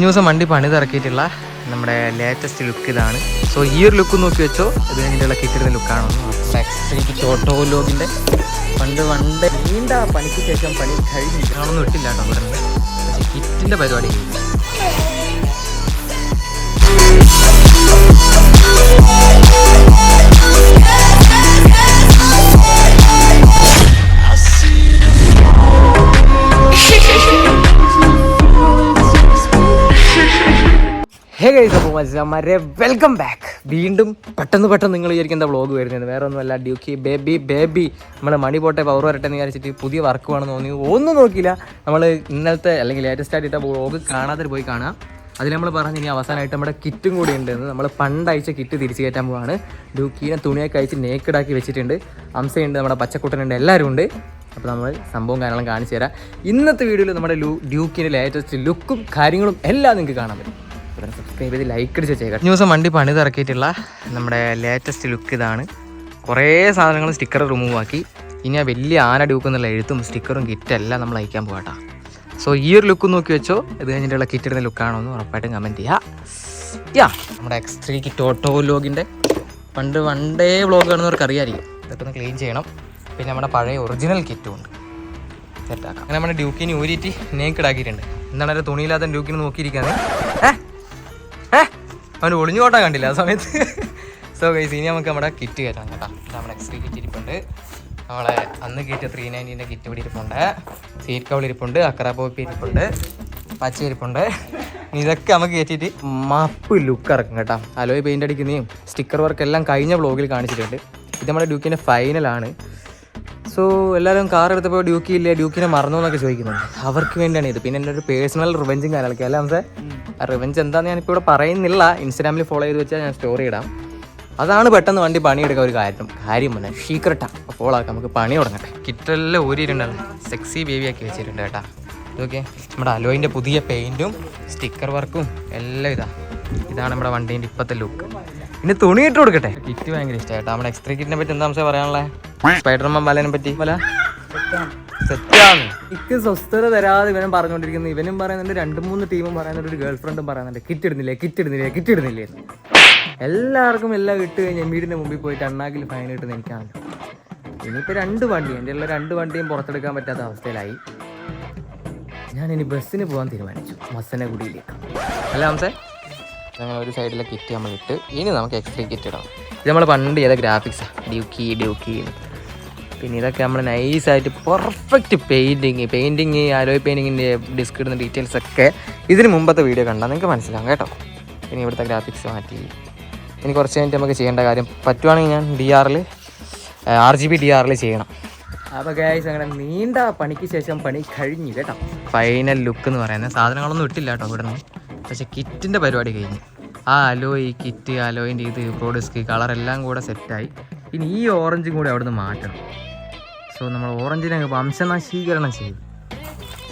ദിവസം വണ്ടി പണിതിറക്കിയിട്ടുള്ള നമ്മുടെ ലേറ്റസ്റ്റ് ലുക്ക് ഇതാണ്. സോ ഈ ഒരു ലുക്ക് നോക്കി വെച്ചോ, ഇത് കഴിഞ്ഞിട്ടുള്ള കിറ്റിടുന്ന ലുക്കാണ്. ഓട്ടോലോഗിൻ്റെ പണ്ട് നീണ്ട പണിക്ക് ശേഷം പണി കഴിഞ്ഞ് കാണൊന്നും ഇട്ടില്ല കേട്ടോ ഇവിടെ നിന്ന്. പക്ഷേ കിറ്റിൻ്റെ പരിപാടി കഴിഞ്ഞു. ഹേ ഗൈസ്, അപ്പോൾ മച്ചാന്മാരെ വെൽക്കം ബാക്ക്. വീണ്ടും പെട്ടെന്ന് നിങ്ങൾ വിചാരിക്കുന്ന വ്ളോഗ് വരുന്നത് വേറെ ഒന്നുമല്ല, ഡ്യൂക്കി ബേബി നമ്മളെ മണി പോട്ടെ പവർ വരട്ടെ എന്ന് വിചാരിച്ചിട്ട് പുതിയ വർക്ക് വേണമെന്ന് തോന്നി. ഒന്നും നോക്കിയില്ല, നമ്മൾ ഇന്നലത്തെ അല്ലെങ്കിൽ ലേറ്റസ്റ്റ് ആയിട്ട് വ്ളോഗ് കാണാതെ പോയി കാണാം. അതിൽ നമ്മൾ പറഞ്ഞു ഇനി അവസാനമായിട്ട് നമ്മുടെ കിറ്റും കൂടി ഉണ്ടെന്ന്. നമ്മൾ പണ്ടയച്ച കിറ്റ് തിരിച്ചു കയറ്റാൻ പോവാണ്. ഡ്യൂക്കീനെ തുണിയൊക്കെ അയച്ച് നേക്കഡാക്കി വെച്ചിട്ടുണ്ട്. അംസയുണ്ട്, നമ്മുടെ പച്ചക്കുട്ടനുണ്ട്, എല്ലാവരും ഉണ്ട്. അപ്പോൾ നമ്മൾ സംഭവം കാര്യങ്ങളും കാണിച്ചു തരാം. ഇന്നത്തെ വീഡിയോയിൽ നമ്മുടെ ഡ്യൂക്കിൻ്റെ ലേറ്റസ്റ്റ് ലുക്കും കാര്യങ്ങളും എല്ലാം നിങ്ങൾക്ക് കാണാൻ പറ്റും. സബ്സ്ക്രൈബ് ചെയ്ത് ലൈക്ക് അടിച്ച് വെച്ചേക്കാം. ദിവസം വണ്ടി പണിതിറക്കിയിട്ടുള്ള നമ്മുടെ ലേറ്റസ്റ്റ് ലുക്ക് ഇതാണ്. കുറേ സാധനങ്ങൾ സ്റ്റിക്കർ റിമൂവ് ആക്കി. ഇനി ആ വലിയ ആന ഡ്യൂക്ക് എന്നുള്ള എഴുത്തും സ്റ്റിക്കറും കിറ്റെല്ലാം നമ്മൾ അയക്കാൻ പോകട്ടോ. സോ ഈ ഒരു ലുക്ക് നോക്കി വെച്ചോ, ഇത് കഴിഞ്ഞിട്ടുള്ള കിറ്റിടുന്ന ലുക്കാണോ എന്ന് ഉറപ്പായിട്ടും കമൻറ്റ് ചെയ്യുക. നമ്മുടെ X3 കിറ്റ് ഓട്ടോലോഗിൻ്റെ പണ്ടേ വ്ളോഗ് കാണുന്നവർക്ക് അറിയാമായിരിക്കും. ഇതൊക്കെ ഒന്ന് ക്ലീൻ ചെയ്യണം. പിന്നെ നമ്മുടെ പഴയ ഒറിജിനൽ കിറ്റും ഉണ്ട്, സെറ്റാക്കാം. അങ്ങനെ നമ്മുടെ ഡ്യൂക്കിനെ ഊരിയിട്ട് നേക്കഡാക്കിയിട്ടുണ്ട്. എന്താണ് ഒരു തുണിയില്ലാത്ത ഡ്യൂക്കിനെ നോക്കിയിരിക്കാന്ന് അവന് ഒളിഞ്ഞു പോട്ടാൻ കണ്ടില്ല ആ സമയത്ത്. സോ ഗൈസ്, ഇനി നമുക്ക് നമ്മുടെ കിറ്റ് കയറ്റാം കേട്ടോ. നമ്മുടെ X3 കിറ്റ് ഇരിപ്പുണ്ട്. നമ്മളെ അന്ന് കയറ്റിയ 390ൻ്റെ കിറ്റ് ഇവിടെ ഇരിപ്പുണ്ട്. സീറ്റ് കവൾ ഇരിപ്പുണ്ട്, അക്കറ പോപ്പി ഇരിപ്പുണ്ട്, പച്ച ഇരിപ്പുണ്ട്. ഇതൊക്കെ നമുക്ക് കയറ്റിയിട്ട് മപ്പ് ലുക്ക് ഇറക്കും കേട്ടോ. അലോയ് പെയിൻ്റ് അടിക്കുന്നതും സ്റ്റിക്കർ വർക്ക് എല്ലാം കഴിഞ്ഞ വ്ളോഗിൽ കാണിച്ചിട്ടുണ്ട്. ഇത് നമ്മുടെ ഡ്യൂക്കിൻ്റെ ഫൈനലാണ്. സോ എല്ലാവരും കാർ എടുത്തപ്പോൾ ഡ്യൂക്കി ഇല്ലേ, ഡ്യൂക്കിനെ മറന്നു എന്നൊക്കെ ചോദിക്കുന്നുണ്ട്. അവർക്ക് വേണ്ടിയാണ് ഇത്. പിന്നെ എൻ്റെ ഒരു പേഴ്സണൽ റിവെഞ്ചും കാര്യങ്ങളൊക്കെ അല്ല നമുക്ക്. ആ റിവെഞ്ച് എന്താണെന്ന് ഞാനിപ്പോൾ ഇവിടെ പറയുന്നില്ല. ഇൻസ്റ്റാഗ്രാമിൽ ഫോളോ ചെയ്ത് വെച്ചാൽ ഞാൻ സ്റ്റോറി ഇടാം. അതാണ് പെട്ടെന്ന് വണ്ടി പണിയെടുക്കാൻ ഒരു കാര്യം തന്നെ സീക്രട്ടാണ്. ഫോളോ ആക്കാം, നമുക്ക് പണി തുടങ്ങട്ടെ. കിറ്റെല്ലാം ഊരിയിട്ടുണ്ടല്ലോ, സെക്സി ബേബിയാക്കി വെച്ചിട്ടുണ്ട് കേട്ടോ. ഇതൊക്കെ നമ്മുടെ അലോയിൻ്റെ പുതിയ പെയിൻറ്റും സ്റ്റിക്കർ വർക്കും എല്ലാം ഇതാണ് നമ്മുടെ വണ്ടീൻ്റെ ഇപ്പോഴത്തെ ലുക്ക്. പിന്നെ തുണി ഇട്ട് കൊടുക്കട്ടെ. കിറ്റ് ഭയങ്കര ഇഷ്ടമായി കേട്ടോ. നമ്മുടെ X3 കിറ്റിനെ പറ്റി എന്താ സംശയം പറയാനുള്ളത്? സ്പൈഡർമാൻ ബാലനെ പറ്റി പല സെറ്റാണ്. എനിക്ക് സ്വസ്ഥത തരാതെ ഇവനും പറഞ്ഞുകൊണ്ടിരിക്കുന്നു. ഇവനും പറയുന്നുണ്ട്, 2-3 ടീമും പറയുന്നുണ്ട്, ഒരു ഗേൾ ഫ്രണ്ടും പറയുന്നുണ്ട് കിറ്റ് ഇടുന്നില്ലേ. എല്ലാവർക്കും എല്ലാം ഇട്ട് കഴിഞ്ഞ് വീടിൻ്റെ മുമ്പിൽ പോയിട്ട് അണ്ണാക്കിൽ ഫൈൻ കിട്ടുന്ന എനിക്കാണ്. ഇനിയിപ്പോൾ 2 വണ്ടി, എൻ്റെ ഉള്ള 2 വണ്ടിയും പുറത്തെടുക്കാൻ പറ്റാത്ത അവസ്ഥയിലായി. ഞാനിനി ബസ്സിന് പോകാൻ തീരുമാനിച്ചു, മസനഗുഡിയിലേക്ക്. അല്ല ഹംസേ, ഞങ്ങൾ ഒരു സൈഡിലെ കിറ്റ് നമ്മൾ ഇട്ട് ഇനി നമുക്ക് X3 കിറ്റ് ഇടാം. ഇത് നമ്മൾ പണ്ട് ചെയ്ത ഗ്രാഫിക്സാണ്, ഡ്യൂക്കി. പിന്നെ ഇതൊക്കെ നമ്മൾ നൈസായിട്ട് പെർഫെക്റ്റ് പെയിൻറ്റിങ് അലോയ് പെയിൻറ്റിങ്ങിൻ്റെ ഡിസ്ക് ഇടുന്ന ഡീറ്റെയിൽസ് ഒക്കെ ഇതിന് മുമ്പത്തെ വീഡിയോ കണ്ടാൽ നിങ്ങൾക്ക് മനസ്സിലാവും കേട്ടോ. പിന്നെ ഇവിടുത്തെ ഗ്രാഫിക്സ് മാറ്റി ഇനി കുറച്ച് കഴിഞ്ഞിട്ട് നമുക്ക് ചെയ്യേണ്ട കാര്യം പറ്റുവാണെങ്കിൽ ഞാൻ RGB DRL ചെയ്യണം. അപ്പോൾ ഗൈസ്, അങ്ങനെ നീണ്ട പണിക്ക് ശേഷം പണി കഴിഞ്ഞു കേട്ടോ. ഫൈനൽ ലുക്ക് എന്ന് പറയുന്നത് സാധനങ്ങളൊന്നും ഇട്ടില്ല കേട്ടോ ഇവിടെ നിന്ന്. പക്ഷേ കിറ്റിൻ്റെ പരിപാടി കഴിഞ്ഞു. ആ അലോയ് കിറ്റ്, അലോയിൻ്റെ ഇത് പ്രോഡിസ്ക് കളറെല്ലാം കൂടെ സെറ്റായി. ഇനി ഈ ഓറഞ്ചും കൂടെ അവിടെ നിന്ന് മാറ്റണം. സോ നമ്മൾ ഓറഞ്ചിനെ വംശനാശീകരണം ചെയ്തു.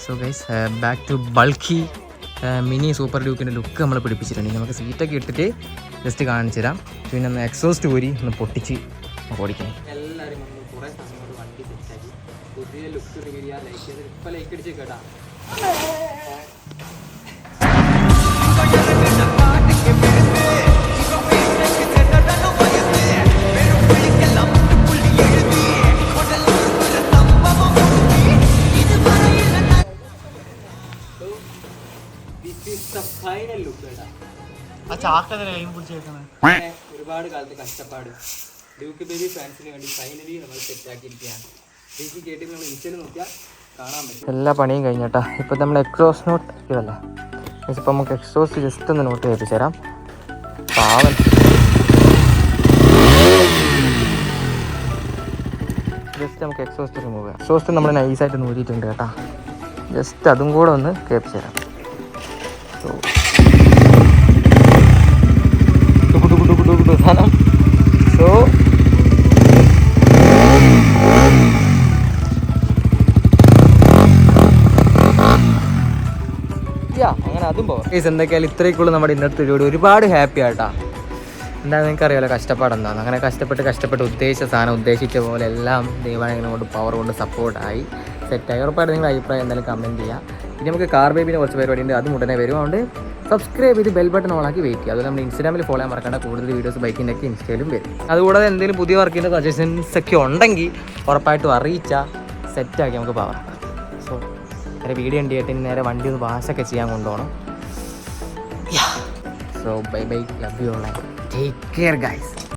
So guys, back to bulky mini super ഡ്യൂക്കിൻ്റെ ലുക്ക് നമ്മൾ പിടിപ്പിച്ചിട്ടുണ്ട്. നമുക്ക് സീറ്റൊക്കെ ഇട്ടിട്ട് ജസ്റ്റ് കാണിച്ചു തരാം. പിന്നെ ഒന്ന് എക്സോസ്റ്റ് ഊരി ഒന്ന് പൊട്ടിച്ച് ഓടിക്കാം. എല്ലാവരും കുറേ സമയം വണ്ടി സെറ്റാക്കി പുതിയ ലുക്ക് ഇപ്പോൾ ലൈക്ക് അടിച്ച് കേട്ടാ. ഒരുപാട് കാലത്ത് കഷ്ടപ്പാട് ഡ്യൂക്ക് ബേബി ഫാൻസിന് വേണ്ടി ഫൈനലി നമ്മൾ സെറ്റാക്കിയിരിക്കുകയാണ്. ഡ്യൂക്ക് കേട്ടി നമ്മൾ ഇൻസ്റ്റയിൽ നോക്കിയാൽ കാണാൻ പറ്റും. എല്ലാ പണിയും കഴിഞ്ഞേട്ടാ. ഇപ്പം നമ്മൾ എക്സോസ്റ്റ് നോട്ട് ഇതല്ല, ഇപ്പം നമുക്ക് എക്സോസ്റ്റ് ജസ്റ്റ് ഒന്ന് നോട്ട് ചെയ്യിപ്പിച്ചു തരാം. പാവൻ ജസ്റ്റ് നമുക്ക് എക്സോസ്റ്റ് റിമൂവ് ചെയ്യാം. എക്സോസ്റ്റ് നമ്മൾ നൈസായിട്ട് നൂരിയിട്ടുണ്ട് കേട്ടോ. ജസ്റ്റ് അതും കൂടെ ഒന്ന് കേൾപ്പിച്ചു തരാം. സോ സാധനം. സോ അങ്ങനെ അതും പോകാം. എന്തൊക്കെയാലും ഇത്രയൊക്കെയുള്ളൂ നമ്മുടെ ഇന്നത്തെ വീഡിയോ. ഒരുപാട് ഹാപ്പി ആയിട്ടാ. എന്താണെന്ന് നിങ്ങൾക്കറിയാമല്ലോ കഷ്ടപ്പാട് എന്താണെന്ന്. അങ്ങനെ കഷ്ടപ്പെട്ട് ഉദ്ദേശിച്ച സാധനം ഉദ്ദേശിച്ച പോലെ എല്ലാം ദൈവാനുഗ്രഹം കൊണ്ട് പവർ കൊണ്ട് സപ്പോർട്ടായി സെറ്റായി. ഉറപ്പായിട്ട് നിങ്ങളുടെ അഭിപ്രായം എന്തായാലും കമൻറ്റ് ചെയ്യുക. ഇനി നമുക്ക് കാർ ബേബിനെ കുറച്ച് പരിപാടി ഉണ്ട്, അതും ഉടനെ വരും. അതുകൊണ്ട് സബ്സ്ക്രൈബ് ചെയ്ത് ബെൽ ബട്ടൺ ഓണാക്കി വെയിറ്റ് ചെയ്യുക. അതുപോലെ നമ്മൾ ഇൻസ്റ്റാഗ്രാമിൽ ഫോളോ ചെയ്യാൻ മറക്കേണ്ട. കൂടുതൽ വീഡിയോസ് ബൈക്കിൻ്റെ ഒക്കെ ഇൻസ്റ്റയിലും വരും. അതുകൂടാതെ എന്തെങ്കിലും പുതിയ വർക്കിൻ്റെ സജഷൻസ് ഒക്കെ ഉണ്ടെങ്കിൽ ഉറപ്പായിട്ടും അറിയിച്ചാൽ സെറ്റാക്കി നമുക്ക് പവർ. സോ നേരെ വീഡിയോ ഉണ്ട് കേട്ടിന് നേരെ വണ്ടി ഒന്ന് വാഷൊക്കെ ചെയ്യാൻ കൊണ്ടുപോകണം. So bye bye, love you all, take care guys.